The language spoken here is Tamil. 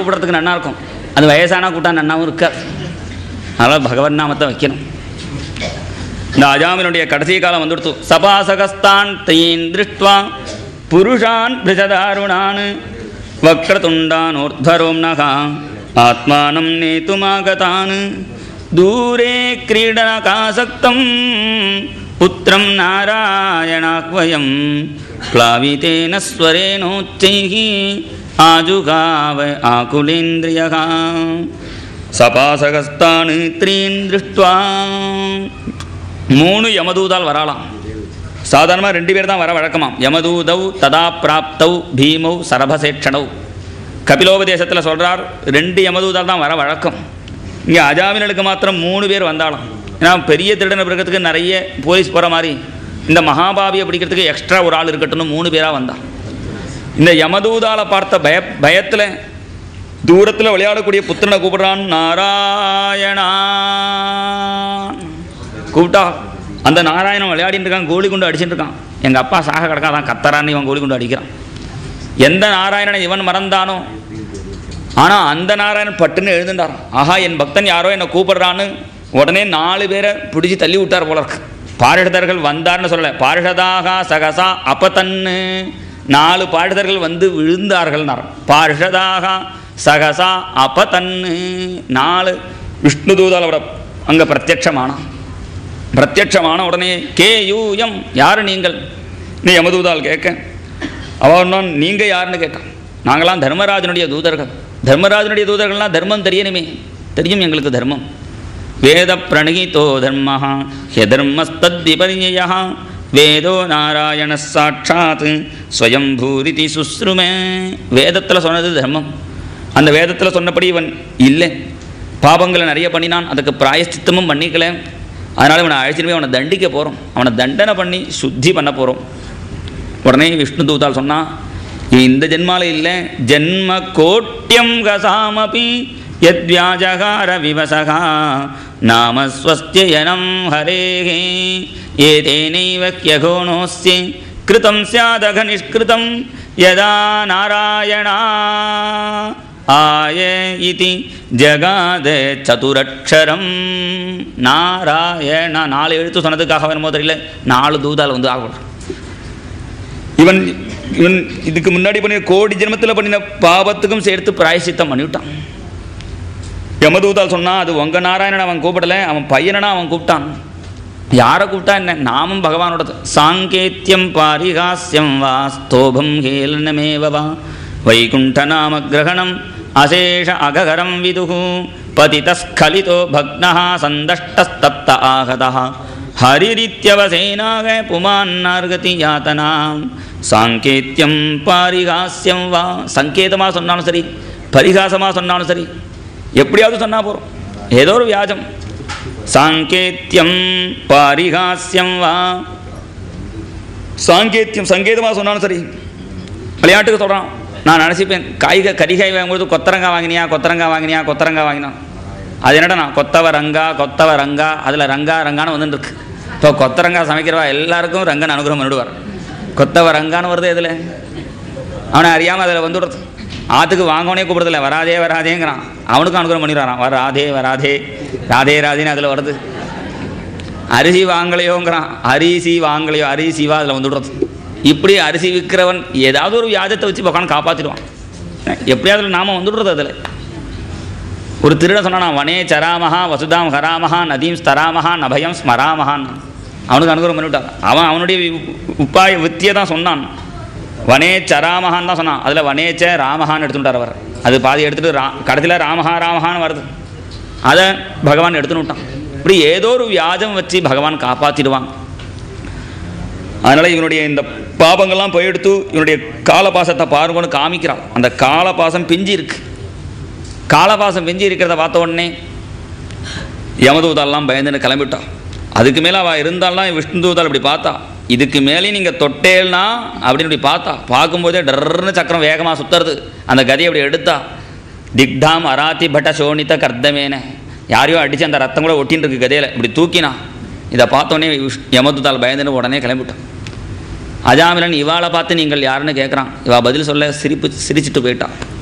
கூப்பிட்றதுக்கு நன்னா இருக்கும், அது வயசானா கூட்டா நன்னாவும் இருக்காது. அதனால் பகவன் நாமத்தை வைக்கணும். இந்த அஜாமிலனுடைய கடைசி காலம் வந்துடுத்து. சபாசகஸ்தான் தீன் திருஷ்டுவா புருஷான் பிரிஷதாருணான் வக்ரதுண்டான் ஊர்த்வரோம்னகா ஆத்மானம் நேதுமாகதான் தூரே கிரீடனகாசக்தம் புத்திரம் நாராயணாக்வயம் ப்ளாவிதேன ஸ்வரேனோச்சைஹி ஆஜுகாவ ஆகுலேந்திரியः சபாசகஸ்தான் த்ரீன் திருஷ்டுவா. 3 யமதூதால் வரலாம். சாதாரணமாக 2 பேர் தான் வர வழக்கமாம். யமதூதவ் ததா பிராப்தவ் பீமௌ சரபசேட்சணவ். கபிலோபதேசத்தில் சொல்கிறார் 2 யமதூதால் தான் வர வழக்கம். இங்கே அஜாமிலனுக்கு மாத்திரம் 3 பேர் வந்தாலும். ஏன்னா பெரிய திருடனை பிடிக்கிறதுக்கு நிறைய போலீஸ் போகிற மாதிரி இந்த மகாபாவியை பிடிக்கிறதுக்கு எக்ஸ்ட்ரா ஒரு ஆள் இருக்கட்டும்னு 3 பேராக வந்தான். இந்த யமதூதால பார்த்த பயத்தில் தூரத்தில் விளையாடக்கூடிய புத்திரனை கூப்பிடுறான். நாராயணா கூப்பிட்டா அந்த நாராயணன் விளையாடிட்டு இருக்கான், கோழி குண்டு அடிச்சுட்டு இருக்கான். எங்கள் அப்பா சாக கிடக்காதான் கத்தரான்னு இவன் கோழி குண்டு அடிக்கிறான். எந்த நாராயணனை இவன் மறந்தானோ, ஆனால் அந்த நாராயணன் பட்டுன்னு எழுதுண்டார். ஆஹா, என் பக்தன் யாரோ என்னை கூப்பிடுறான்னு உடனே 4 பேரை பிடிச்சி தள்ளி விட்டார் போல இருக்கு. பாரிஷதர்கள் வந்தார்னு சொல்லலை, பாரிஷதாக சகசா அப்பத்தன்னு 4 பாரிஷதர்கள் வந்து விழுந்தார்கள்னார். பாரிஷதாக சகசா அப்பத்தன்னு 4 விஷ்ணு தூதாலோட அங்கே பிரத்யட்சமான உடனே கேயூயம் யார் நீங்கள் நீ யமதூதால் கேட்க. அவன் நீங்கள் யாருன்னு கேட்டான். நாங்களாம் தர்மராஜனுடைய தூதர்கள். தர்மராஜனுடைய தூதர்கள்லாம் தர்மம் தெரியணுமே. தெரியும் எங்களுக்கு தர்மம். வேத பிரணகிதோ தர்ம ஹ்யதர்மஸ்தத்விபர்யய வேதோ நாராயண சாட்சாத் ஸ்வயம்பூரிதி சுஸ்ருமே. வேதத்தில் சொன்னது தர்மம். அந்த வேதத்தில் சொன்னபடி இவன் இல்லை, பாபங்களை நிறைய பண்ணினான், அதுக்கு பிராயஷ்சித்தமும் பண்ணிக்கல. அதனால் இவனை அழைச்சிட்டு போய் அவனை தண்டிக்க போகிறோம், அவனை தண்டனை பண்ணி சுத்தி பண்ண போகிறோம். உடனே விஷ்ணு தூதால் சொன்னான், இந்த ஜென்மால இல்லை, ஜென்ம கோட்யம் கசாமபி யத்வியாஜகார விவசகா நாமஸ்வஸ்தியனம் ஹரேஹே ஏதேனைவ க்யகோணோஸ்ய கிருதம் ஸ்யாதக நிஷ்கிருதம் யதா நாராயணா ஆய இதி ஜகாத சதுரக்ஷரம். நாராயண 4 எழுத்து சொன்னதுக்காக வேணுமோ தெரியல, 4 தூதால் வந்து ஆகும். இவன் இதுக்கு முன்னாடி பண்ணின கோடி ஜென்மத்தில் பண்ணின பாவத்துக்கும் சேர்த்து பிராயசித்தம் பண்ணிவிட்டான். யமதூதால் சொன்னான், அது உங்கள் நாராயணன் அவன் கூப்பிடலை, அவன் பையனா அவன் கூப்பிட்டான். யாரை கூப்பிட்டா என்ன, நாமும் பகவானோடது. சாங்கேத்தியம் பாரிகாஸ்யம் வா ஸ்தோபம் ஹேலனமேவா வைகுண்ட நாம கிரகணம் அசேஷ அககரம் விதுஹு பதிதஸ்கலிதோ பக்னஹ சந்தஷ்டஸ்தப்த ஆகதஹ ஹரிரித்யவசேனாக புமான்னார்கதி யாத்தனாம். சாங்கேத்தியம் பாரிகாஸ்யம் வா, சங்கேதமாக சொன்னாலும் சரி, பரிகாசமாக சொன்னாலும் சரி, எப்படியாவது சொன்னால் போகிறோம், ஏதோ ஒரு வியாஜம். சாங்கேத்தியம் பாரிகாஸ்யம் வா, சாங்கேத்தியம் சங்கேதமாக சொன்னாலும் சரி, விளையாட்டுக்கு சொல்கிறான். நான் நினச்சிப்பேன், கரிகாய் வாங்கும்போது கொத்தரங்காய் வாங்கினான். அது என்னடா கொத்தவ ரங்கா, அதில் ரங்கான்னு வந்துட்டுருக்கு. இப்போ கொத்தரங்காய் சமைக்கிறவா எல்லாருக்கும் ரங்கன் அனுகிரகம் பண்ணிவிடுவார். கொத்தவ ரங்கான்னு வருது எதில், அவனை அறியாமல் அதில் வந்துடுறது. ஆற்றுக்கு வாங்கவனே கூப்பிடுறதில்ல, வராதேங்கிறான், அவனுக்கும் அனுகிரகம் பண்ணிடுறான். ராதேன்னு அதில் வருது. அரிசி வாங்கலையோங்கிறான், அரிசிவா அதில் வந்துடுறது. இப்படி அரிசி விற்கிறவன் ஏதாவது ஒரு வியாஜத்தை வச்சு பக்கம் காப்பாற்றிடுவான். எப்படியாவது நாம வந்துடுறது. அதில் ஒரு திருடன் சொன்னான், வனே சராமஹா வசுதாம் ஹராமஹா நதீம் ஸ்தராமஹா நபயம் ஸ்மராமஹான். அவனுக்கு அனுகிரகம் பண்ணிவிட்டான். அவனுடைய உப்பாய வித்தியை தான் சொன்னான். வனே சராமஹான் தான் சொன்னான். அதில் வனேச்ச ராமஹான்னு எடுத்துட்டார் அவர். அது பாதி எடுத்துகிட்டு கடைசியில் ராமஹான்னு வருது. அதை பகவான் எடுத்துன்னு விட்டான். இப்படி ஏதோ ஒரு வியாஜம் வச்சு பகவான் காப்பாற்றிடுவான். அதனால் இவனுடைய இந்த பாபங்கள்லாம் போயெடுத்து இவனுடைய காலபாசத்தை பாருங்கன்னு காமிக்கிறான். அந்த காலபாசம் பிஞ்சு இருக்கு. காலபாசம் பிஞ்சு இருக்கிறத பார்த்த உடனே யமதூதாலாம் பயந்துன்னு கிளம்பிட்டான். அதுக்கு மேலே அவள் இருந்தாலும் விஷ்ணு தூதால் இப்படி பார்த்தா, இதுக்கு மேலே நீங்கள் தொட்டேல்னா அப்படின்னு இப்படி பார்த்தா, பார்க்கும்போதே டர்ன்னு சக்கரம் வேகமாக சுற்றுறது. அந்த கதையை அப்படி எடுத்தா, திக்தாம் அராத்தி பட்ட சோனித்த கர்த்தமேன, யாரையோ அடித்து அந்த ரத்தம் கூட ஒட்டின்னு இருக்கு கதையில், இப்படி தூக்கினா. இதை பார்த்தோன்னே யமதூதால் பயந்துன்னு உடனே கிளம்பிட்டான். அஜாமிலன் இவாளை பார்த்து நீங்கள் யாருன்னு கேட்குறான். இவள் பதில் சொல்ல சிரிச்சிட்டு போயிட்டான்.